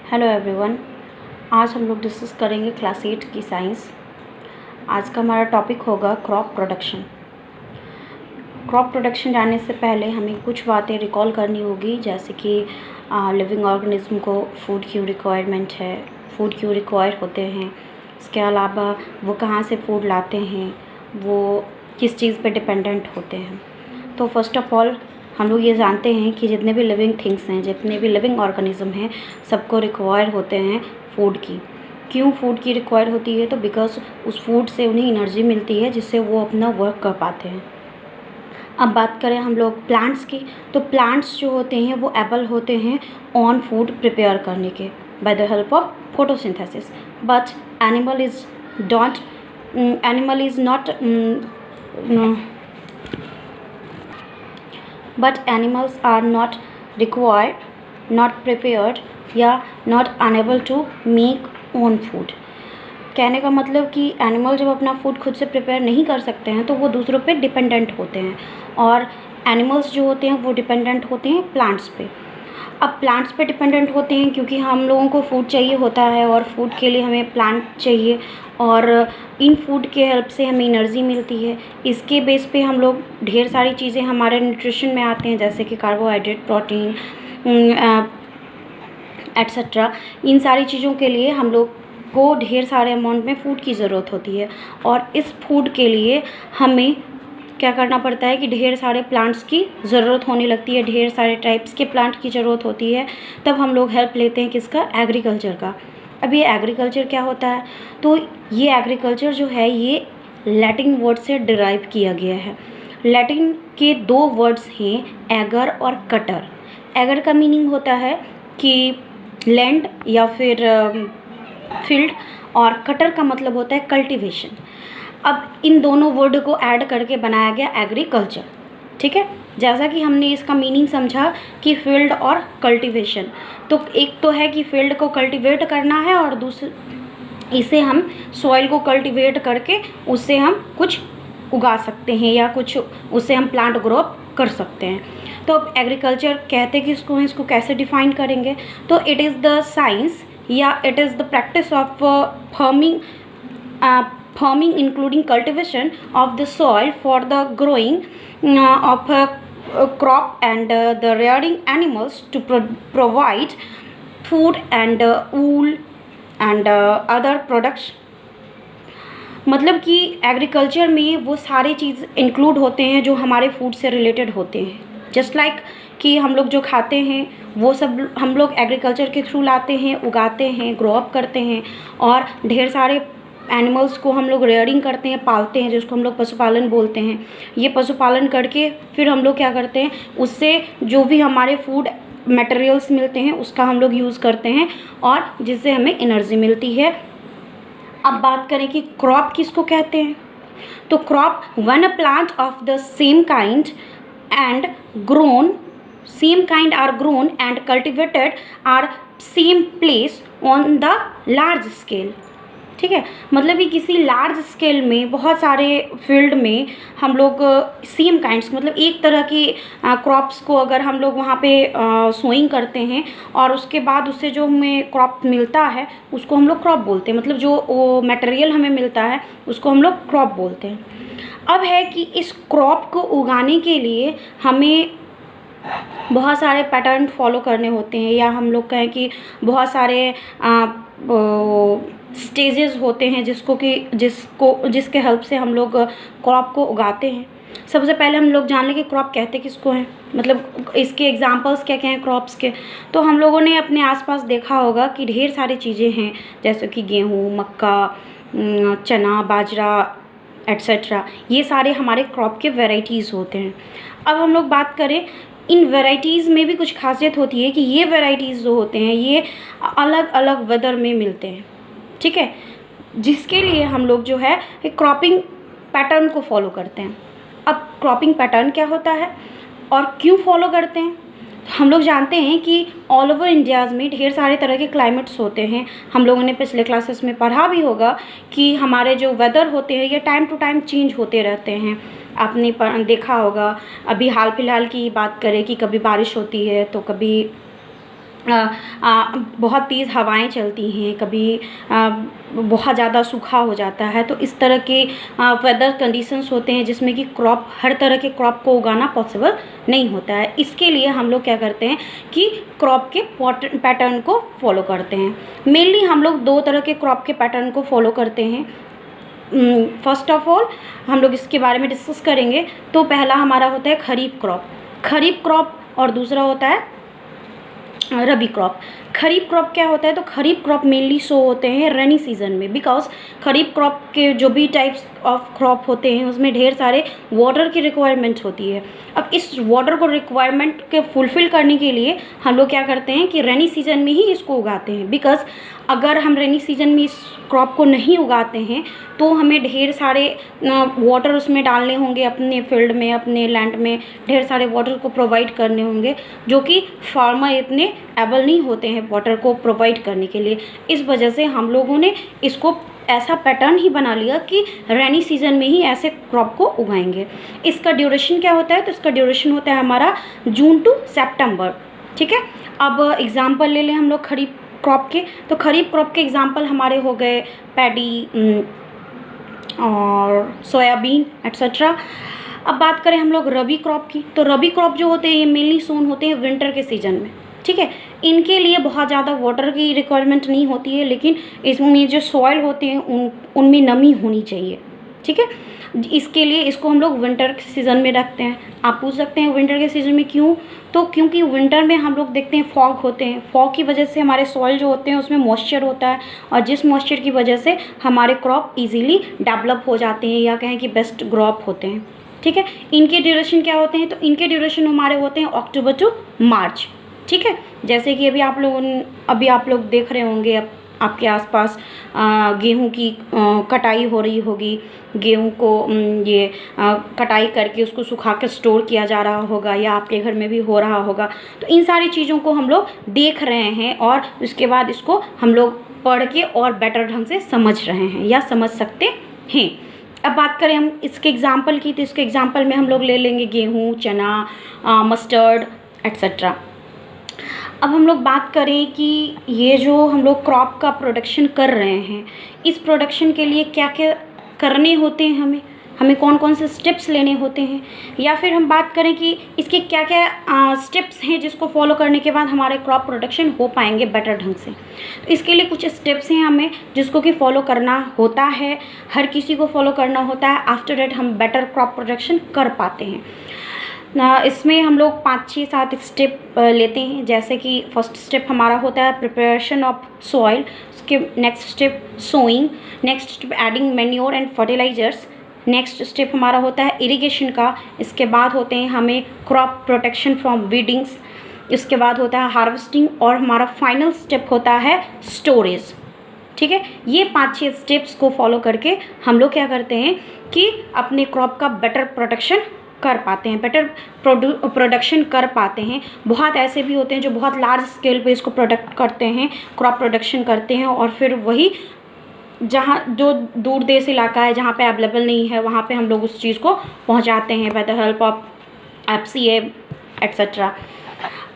Hello everyone. आज हम लोग डिस्कस करेंगे क्लास 8 की साइंस। आज का हमारा टॉपिक होगा क्रॉप प्रोडक्शन। क्रॉप प्रोडक्शन जानने से पहले हमें कुछ बातें रिकॉल करनी होगी, जैसे कि लिविंग ऑर्गेनिज्म को फूड क्यों रिक्वायरमेंट है, फूड क्यों रिक्वायर होते हैं, इसके अलावा वो कहाँ से फूड लाते हैं, वो किस चीज़ पे डिपेंडेंट होते हैं। तो फर्स्ट ऑफ ऑल हम लोग ये जानते हैं कि जितने भी लिविंग थिंग्स हैं, जितने भी लिविंग ऑर्गेनिज्म हैं, सबको रिक्वायर होते हैं फूड की। क्यों फूड की रिक्वायर होती है? तो बिकॉज उस फूड से उन्हें एनर्जी मिलती है, जिससे वो अपना वर्क कर पाते हैं। अब बात करें हम लोग प्लांट्स की, तो प्लांट्स जो होते हैं वो एबल होते हैं ऑन फूड प्रिपेयर करने के by the help of photosynthesis. But animal is not but animals are not required, not prepared या not unable to make own food। कहने का मतलब कि एनिमल जब अपना फूड खुद से प्रिपेयर नहीं कर सकते हैं तो वो दूसरों पे डिपेंडेंट होते हैं, और एनिमल्स जो होते हैं वो डिपेंडेंट होते हैं प्लांट्स पे। अब प्लांट्स पे डिपेंडेंट होते हैं क्योंकि हम लोगों को फूड चाहिए होता है, और फूड के लिए हमें प्लांट चाहिए, और इन फूड के हेल्प से हमें एनर्जी मिलती है। इसके बेस पे हम लोग ढेर सारी चीज़ें हमारे न्यूट्रिशन में आते हैं, जैसे कि कार्बोहाइड्रेट, प्रोटीन एट्सेट्रा। इन सारी चीज़ों के लिए हम लोग को ढेर सारे अमाउंट में फ़ूड की ज़रूरत होती है, और इस फूड के लिए हमें क्या करना पड़ता है कि ढेर सारे प्लांट्स की ज़रूरत होने लगती है, ढेर सारे टाइप्स के प्लांट की ज़रूरत होती है। तब हम लोग हेल्प लेते हैं किसका? एग्रीकल्चर का। अब ये एग्रीकल्चर क्या होता है? तो ये एग्रीकल्चर जो है ये लैटिन वर्ड से डिराइव किया गया है। लैटिन के दो वर्ड्स हैं, एगर और कटर। एगर का मीनिंग होता है कि लैंड या फिर फील्ड, और कटर का मतलब होता है कल्टीवेशन। अब इन दोनों वर्ड को ऐड करके बनाया गया एग्रीकल्चर। ठीक है, जैसा कि हमने इसका मीनिंग समझा कि फील्ड और कल्टीवेशन, तो एक तो है कि फील्ड को कल्टीवेट करना है, और दूसरे इसे हम सॉइल को कल्टीवेट करके उससे हम कुछ उगा सकते हैं, या कुछ उससे हम प्लांट ग्रो कर सकते हैं। तो अब एग्रीकल्चर कहते कि इसको कैसे डिफाइन करेंगे? तो इट इज़ द साइंस या it is the practice of farming including cultivation of the soil for the growing of a crop and the rearing animals to provide food and wool and other products। मतलब कि agriculture में वो सारे चीज़ include होते हैं जो हमारे food से रिलेटेड होते हैं। जस्ट लाइक कि हम लोग जो खाते हैं वो सब हम लोग एग्रीकल्चर के थ्रू लाते हैं, उगाते हैं, ग्रो अप करते हैं, और ढेर सारे एनिमल्स को हम लोग रेयरिंग करते हैं, पालते हैं, जिसको हम लोग पशुपालन बोलते हैं। ये पशुपालन करके फिर हम लोग क्या करते हैं, उससे जो भी हमारे फूड मटेरियल्स मिलते हैं उसका हम लोग यूज़ करते हैं, और जिससे हमें एनर्जी मिलती है। अब बात करें कि क्रॉप किसको कहते हैं, तो crop one a plant of the same kind are grown and cultivated are same place on the large scale। ठीक है, मतलब कि किसी लार्ज स्केल में बहुत सारे फील्ड में हम लोग सेम काइंड्स, मतलब एक तरह की क्रॉप्स को अगर हम लोग वहाँ पे सोइंग करते हैं, और उसके बाद उससे जो हमें क्रॉप मिलता है उसको हम लोग क्रॉप बोलते हैं, मतलब जो वो मटेरियल हमें मिलता है उसको हम लोग क्रॉप बोलते हैं। अब है कि इस क्रॉप को उगाने के लिए हमें बहुत सारे पैटर्न फॉलो करने होते हैं, या हम लोग कहें कि बहुत सारे स्टेजेस होते हैं जिसके हेल्प से हम लोग क्रॉप को उगाते हैं। सबसे पहले हम लोग जान लें कि क्रॉप कहते किसको हैं, मतलब इसके एग्जांपल्स क्या क्या हैं क्रॉप्स के। तो हम लोगों ने अपने आसपास देखा होगा कि ढेर सारी चीज़ें हैं, जैसे कि गेहूँ, मक्का, चना, बाजरा एट्सेट्रा। ये सारे हमारे क्रॉप के वेराइटीज़ होते हैं। अब हम लोग बात करें, इन वेराइटीज़ में भी कुछ खासियत होती है कि ये वेराइटीज़ जो होते हैं ये अलग अलग वेदर में मिलते हैं। ठीक है, जिसके लिए हम लोग जो है क्रॉपिंग पैटर्न को फॉलो करते हैं। अब क्रॉपिंग पैटर्न क्या होता है और क्यों फॉलो करते हैं? हम लोग जानते हैं कि ऑल ओवर इंडियाज़ में ढेर सारे तरह के क्लाइमेट्स होते हैं। हम लोगों ने पिछले क्लासेस में पढ़ा भी होगा कि हमारे जो वेदर होते हैं ये टाइम टू टाइम चेंज होते रहते हैं। आपने देखा होगा, अभी हाल फिलहाल की बात करें कि कभी बारिश होती है तो कभी बहुत तेज़ हवाएं चलती हैं, कभी बहुत ज़्यादा सूखा हो जाता है। तो इस तरह के वेदर कंडीशंस होते हैं जिसमें कि क्रॉप, हर तरह के क्रॉप को उगाना पॉसिबल नहीं होता है। इसके लिए हम लोग क्या करते हैं कि क्रॉप के पैटर्न को फॉलो करते हैं। मेनली हम लोग 2 तरह के क्रॉप के पैटर्न को फॉलो करते हैं। फर्स्ट ऑफ ऑल हम लोग इसके बारे में डिस्कस करेंगे। तो पहला हमारा होता है खरीफ क्रॉप और दूसरा होता है रबी क्रॉप। खरीफ क्रॉप क्या होता है? तो खरीफ क्रॉप मेनली शो होते हैं रेनी सीजन में, बिकॉज खरीफ क्रॉप के जो भी टाइप्स ऑफ क्रॉप होते हैं उसमें ढेर सारे वाटर की रिक्वायरमेंट होती है। अब इस वाटर को रिक्वायरमेंट के फुलफ़िल करने के लिए हम लोग क्या करते हैं कि रेनी सीजन में ही इसको उगाते हैं। बिकॉज अगर हम रेनी सीजन में इस क्रॉप को नहीं उगाते हैं तो हमें ढेर सारे वाटर उसमें डालने होंगे, अपने फील्ड में, अपने लैंड में ढेर सारे वाटर को प्रोवाइड करने होंगे, जो कि फार्मर इतने एबल नहीं होते हैं वाटर को प्रोवाइड करने के लिए। इस वजह से हम लोगों ने इसको ऐसा पैटर्न ही बना लिया कि रेनी सीजन में ही ऐसे क्रॉप को उगाएंगे। इसका ड्यूरेशन क्या होता है? तो इसका ड्यूरेशन होता है हमारा जून टू सितंबर। ठीक है, अब एग्जाम्पल ले लें हम लोग खरीफ क्रॉप के। तो खरीफ क्रॉप के एग्जाम्पल हमारे हो गए पैडी और सोयाबीन एट्सेट्रा। अब बात करें हम लोग रबी क्रॉप की। तो रबी क्रॉप जो होते हैं ये मेनली सोन होते हैं विंटर के सीज़न में। ठीक है, इनके लिए बहुत ज़्यादा वाटर की रिक्वायरमेंट नहीं होती है, लेकिन इसमें जो सॉइल होते हैं उनमें नमी होनी चाहिए। ठीक है, इसके लिए इसको हम लोग विंटर के सीज़न में रखते हैं। आप पूछ सकते हैं विंटर के सीज़न में क्यों? तो क्योंकि विंटर में हम लोग देखते हैं फॉग होते हैं। फॉग की वजह से हमारे सॉइल जो होते हैं उसमें मॉइस्चर होता है, और जिस मॉइस्चर की वजह से हमारे क्रॉप इजीली डेवलप हो जाते हैं, या कहें कि बेस्ट क्रॉप होते हैं। ठीक है, इनके ड्यूरेशन क्या होते हैं? तो इनके ड्यूरेशन हमारे होते हैं अक्टूबर टू मार्च। ठीक है, जैसे कि अभी आप लोग देख रहे होंगे आपके आसपास गेहूं की कटाई हो रही होगी। गेहूं को कटाई करके उसको सुखा के स्टोर किया जा रहा होगा, या आपके घर में भी हो रहा होगा। तो इन सारी चीज़ों को हम लोग देख रहे हैं, और उसके बाद इसको हम लोग पढ़ के और बेटर ढंग से समझ रहे हैं या समझ सकते हैं। अब बात करें हम इसके एग्जाम्पल की, तो इसके एग्जाम्पल में हम लोग ले लेंगे गेहूँ, चना, मस्टर्ड एट्सेट्रा। अब हम लोग बात करें कि ये जो हम लोग क्रॉप का प्रोडक्शन कर रहे हैं, इस प्रोडक्शन के लिए क्या क्या करने होते हैं, हमें कौन कौन से स्टेप्स लेने होते हैं, या फिर हम बात करें कि इसके क्या क्या स्टेप्स हैं जिसको फॉलो करने के बाद हमारे क्रॉप प्रोडक्शन हो पाएंगे बेटर ढंग से। तो इसके लिए कुछ स्टेप्स हैं हमें जिसको कि फॉलो करना होता है, हर किसी को फॉलो करना होता है। आफ्टर डेट हम बेटर क्रॉप प्रोडक्शन कर पाते हैं ना। इसमें हम लोग 5, 6, 7 स्टेप लेते हैं। जैसे कि फर्स्ट स्टेप हमारा होता है प्रिपरेशन ऑफ सॉइल, उसके next step sowing, next step adding manure and fertilizers, next step हमारा होता है इरिगेशन का। इसके बाद होते हैं हमें क्रॉप प्रोटेक्शन फ्रॉम वीडिंग्स, इसके बाद होता है हार्वेस्टिंग, और हमारा फाइनल स्टेप होता है स्टोरेज। ठीक है, ये 5-6 स्टेप्स को फॉलो करके हम लोग क्या करते हैं कि अपने क्रॉप का बेटर प्रोटेक्शन कर पाते हैं, बेटर प्रोडक्शन कर पाते हैं। बहुत ऐसे भी होते हैं जो बहुत लार्ज स्केल पे इसको प्रोडक्ट करते हैं, क्रॉप प्रोडक्शन करते हैं, और फिर वही जहाँ जो दूर देश इलाका है जहाँ पे अवेलेबल नहीं है वहाँ पे हम लोग उस चीज़ को पहुँचाते हैं by the help of FCA etcetera.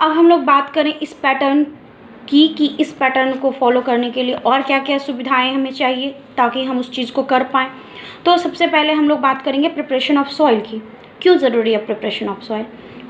अब हम लोग बात करें इस पैटर्न की कि इस पैटर्न को फॉलो करने के लिए और क्या क्या सुविधाएं हमें चाहिए ताकि हम उस चीज़ को कर पाएँ। तो सबसे पहले हम लोग बात करेंगे प्रिपरेशन ऑफ सॉइल की। क्यों ज़रूरी है प्रिपरेशन ऑफ सॉइल?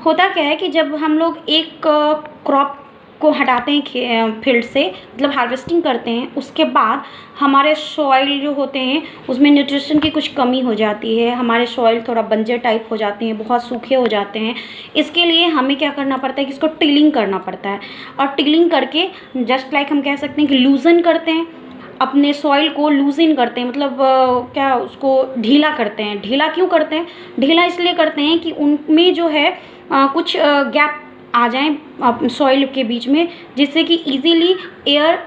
होता क्या है कि जब हम लोग एक क्रॉप को हटाते हैं फील्ड से, मतलब हार्वेस्टिंग करते हैं, उसके बाद हमारे सॉइल जो होते हैं उसमें न्यूट्रिशन की कुछ कमी हो जाती है, हमारे सॉइल थोड़ा बंजर टाइप हो जाते हैं, बहुत सूखे हो जाते हैं। इसके लिए हमें क्या करना पड़ता है कि इसको टिलिंग करना पड़ता है, और टिलिंग करके जस्ट लाइक हम कह सकते हैं कि लूजन करते हैं, अपने सॉइल को लूजिन करते हैं, मतलब क्या उसको ढीला करते हैं। ढीला क्यों करते हैं? ढीला इसलिए करते हैं कि उनमें जो है कुछ गैप आ जाएं सॉइल के बीच में, जिससे कि इजीली एयर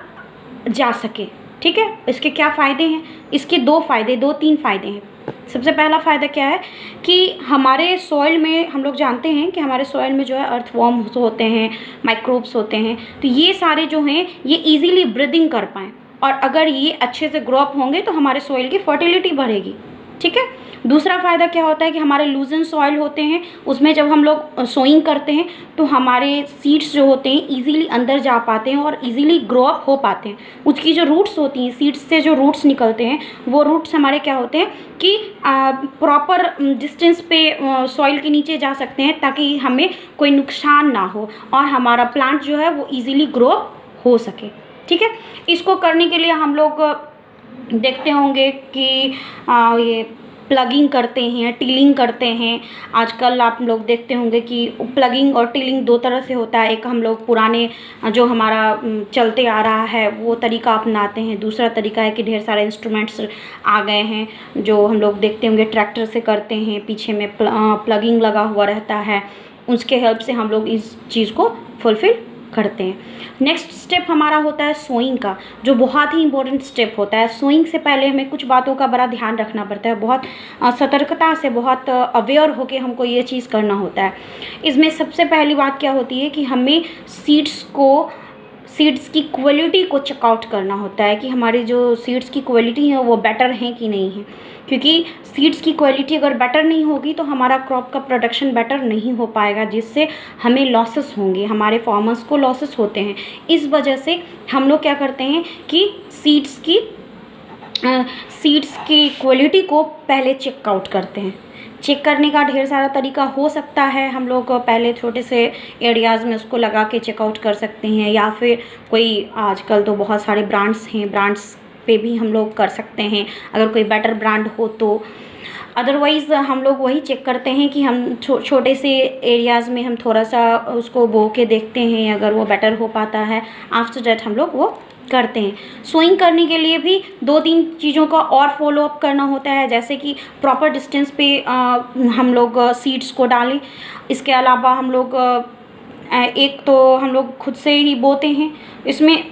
जा सके। ठीक है, इसके क्या फ़ायदे हैं? इसके 2-3 फ़ायदे हैं। सबसे पहला फ़ायदा क्या है कि हमारे सॉइल में, हम लोग जानते हैं कि हमारे सॉइल में जो है अर्थवॉर्म्स होते हैं, माइक्रोब्स होते हैं, तो ये सारे जो हैं ये ईजीली ब्रीदिंग कर पाएँ, और अगर ये अच्छे से ग्रो अप होंगे तो हमारे सॉइल की फर्टिलिटी बढ़ेगी। ठीक है। दूसरा फ़ायदा क्या होता है कि हमारे लूजन सॉइल होते हैं उसमें जब हम लोग सोइंग करते हैं तो हमारे सीड्स जो होते हैं इजीली अंदर जा पाते हैं और इजीली ग्रो अप हो पाते हैं। उसकी जो रूट्स होती हैं, सीड्स से जो रूट्स निकलते हैं, वो रूट्स हमारे क्या होते हैं कि प्रॉपर डिस्टेंस पे सॉइल के नीचे जा सकते हैं ताकि हमें कोई नुकसान ना हो और हमारा प्लांट जो है वो ईज़िली ग्रो अप हो सके। ठीक है। इसको करने के लिए हम लोग देखते होंगे कि ये प्लगिंग करते हैं, टिलिंग करते हैं। आजकल आप लोग देखते होंगे कि प्लगिंग और टिलिंग दो तरह से होता है। एक हम लोग पुराने जो हमारा चलते आ रहा है वो तरीका अपनाते हैं। दूसरा तरीका है कि ढेर सारे इंस्ट्रूमेंट्स आ गए हैं जो हम लोग देखते होंगे ट्रैक्टर से करते हैं, पीछे में प्लगिंग लगा हुआ रहता है, उसके हेल्प से हम लोग इस चीज़ को फुलफ़िल करते हैं। नेक्स्ट स्टेप हमारा होता है सोइंग का, जो बहुत ही इंपॉर्टेंट स्टेप होता है। सोइंग से पहले हमें कुछ बातों का बड़ा ध्यान रखना पड़ता है, बहुत सतर्कता से, बहुत अवेयर होकर हमको ये चीज़ करना होता है। इसमें सबसे पहली बात क्या होती है कि हमें सीड्स की क्वालिटी को चेकआउट करना होता है कि हमारी जो सीड्स की क्वालिटी है वो बेटर हैं कि नहीं है, क्योंकि सीड्स की क्वालिटी अगर बेटर नहीं होगी तो हमारा क्रॉप का प्रोडक्शन बेटर नहीं हो पाएगा, जिससे हमें लॉसेस होंगे, हमारे फार्मर्स को लॉसेस होते हैं। इस वजह से हम लोग क्या करते हैं कि सीड्स की क्वालिटी को पहले चेकआउट करते हैं। चेक करने का ढेर सारा तरीका हो सकता है। हम लोग पहले छोटे से एरियाज़ में उसको लगा के चेकआउट कर सकते हैं, या फिर कोई आजकल तो बहुत सारे ब्रांड्स हैं, ब्रांड्स पे भी हम लोग कर सकते हैं अगर कोई बेटर ब्रांड हो तो। अदरवाइज़ हम लोग वही चेक करते हैं कि हम छोटे से एरियाज़ में हम थोड़ा सा उसको बो के देखते हैं, अगर वो बेटर हो पाता है आफ्टर दैट हम लोग वो करते हैं। सोइंग करने के लिए भी 2-3 चीज़ों का और फॉलो अप करना होता है, जैसे कि प्रॉपर डिस्टेंस पे हम लोग सीड्स को डालें। इसके अलावा हम लोग एक तो हम लोग खुद से ही बोते हैं, इसमें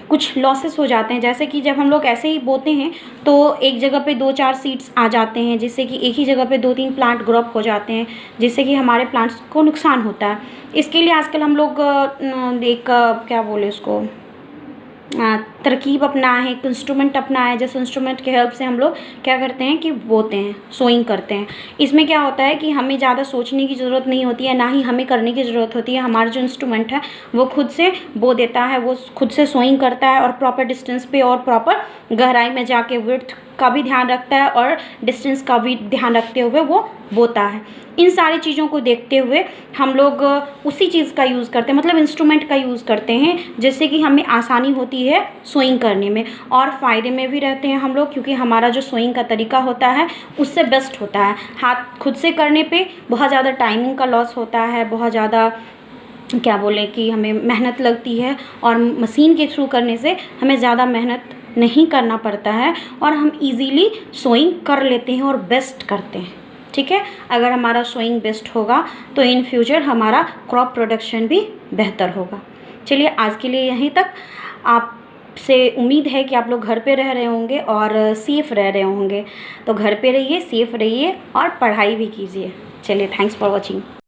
कुछ लॉसेस हो जाते हैं, जैसे कि जब हम लोग ऐसे ही बोते हैं तो एक जगह पे 2-4 सीड्स आ जाते हैं, जिससे कि एक ही जगह पे 2-3 प्लांट ग्रो अप हो जाते हैं, जिससे कि हमारे प्लांट्स को नुकसान होता है। इसके लिए आजकल हम लोग एक क्या बोले उसको तरकीब अपनाए हैं, एक इंस्ट्रूमेंट अपनाए हैं, जिस इंस्ट्रूमेंट के हेल्प से हम लोग क्या करते हैं कि बोते हैं, सोइंग करते हैं। इसमें क्या होता है कि हमें ज़्यादा सोचने की ज़रूरत नहीं होती है, ना ही हमें करने की ज़रूरत होती है। हमारा जो इंस्ट्रूमेंट है वो खुद से बो देता है, वो खुद से सोइंग करता है और प्रॉपर डिस्टेंस पे और प्रॉपर गहराई में जाके विड्थ का भी ध्यान रखता है और डिस्टेंस का भी ध्यान रखते हुए वो बोता है। इन सारी चीज़ों को देखते हुए हम लोग उसी चीज़ का यूज़ करते हैं, मतलब इंस्ट्रूमेंट का यूज़ करते हैं, जिससे कि हमें आसानी होती है सोइंग करने में और फ़ायदे में भी रहते हैं हम लोग, क्योंकि हमारा जो सोइंग का तरीका होता है उससे बेस्ट होता है। हाथ खुद से करने पे बहुत ज़्यादा टाइमिंग का लॉस होता है, बहुत ज़्यादा क्या बोलें कि हमें मेहनत लगती है, और मशीन के थ्रू करने से हमें ज़्यादा मेहनत नहीं करना पड़ता है और हम इजीली सोइंग कर लेते हैं और बेस्ट करते हैं। ठीक है। अगर हमारा सोइंग बेस्ट होगा तो इन फ्यूचर हमारा क्रॉप प्रोडक्शन भी बेहतर होगा। चलिए आज के लिए यहीं तक। आपसे उम्मीद है कि आप लोग घर पे रह रहे होंगे और सेफ़ रह रहे होंगे, तो घर पे रहिए, सेफ़ रहिए और पढ़ाई भी कीजिए। चलिए, थैंक्स फॉर वॉचिंग।